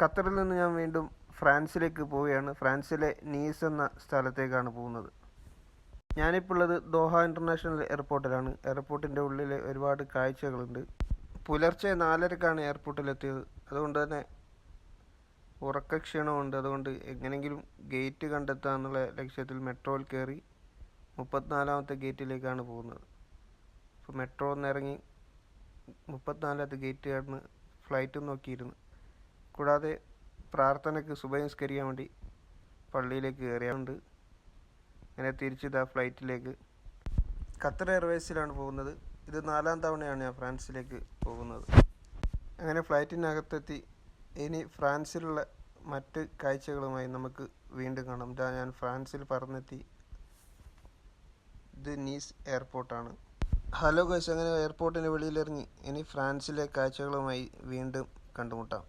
ഖത്തറിൽ നിന്ന് ഞാൻ വീണ്ടും ഫ്രാൻസിലേക്ക് പോവുകയാണ്. ഫ്രാൻസിലെ നീസ് എന്ന സ്ഥലത്തേക്കാണ് പോകുന്നത്. ഞാനിപ്പോൾ ഉള്ളത് ദോഹ ഇൻ്റർനാഷണൽ എയർപോർട്ടിലാണ്. എയർപോർട്ടിൻ്റെ ഉള്ളിൽ ഒരുപാട് കാഴ്ചകളുണ്ട്. പുലർച്ചെ 4:30ക്കാണ് എയർപോർട്ടിലെത്തിയത്. അതുകൊണ്ട് തന്നെ ഉറക്കക്ഷീണമുണ്ട്. അതുകൊണ്ട് എങ്ങനെയെങ്കിലും ഗേറ്റ് കണ്ടെത്തുക എന്നുള്ള ലക്ഷ്യത്തിൽ മെട്രോയിൽ കയറി 34ാമത്തെ ഗേറ്റിലേക്കാണ് പോകുന്നത്. അപ്പോൾ മെട്രോ ഇറങ്ങി 34ാമത്തെ ഗേറ്റ് കടന്ന് ഫ്ലൈറ്റ് നോക്കിയിരുന്നു. കൂടാതെ പ്രാർത്ഥനയ്ക്ക് സുബഹി നിസ്കരിക്കാൻ വേണ്ടി പള്ളിയിലേക്ക് കയറിയുണ്ട്. അങ്ങനെ തിരിച്ചിതാ ഫ്ലൈറ്റിലേക്ക്. ഖത്തർ എയർവേസിലാണ് പോകുന്നത്. ഇത് 4ാം തവണയാണ് ഞാൻ ഫ്രാൻസിലേക്ക് പോകുന്നത്. അങ്ങനെ ഫ്ലൈറ്റിനകത്തെത്തി. ഇനി ഫ്രാൻസിലുള്ള മറ്റ് കാഴ്ചകളുമായി നമുക്ക് വീണ്ടും കാണാം. ഇതാ ഞാൻ ഫ്രാൻസിൽ പറന്നെത്തി. ഇത് നീസ് എയർപോർട്ടാണ്. ഹലോ ഗൈസ്, അങ്ങനെ എയർപോർട്ടിന് വെളിയിലിറങ്ങി. ഇനി ഫ്രാൻസിലെ കാഴ്ചകളുമായി വീണ്ടും കണ്ടുമുട്ടാം.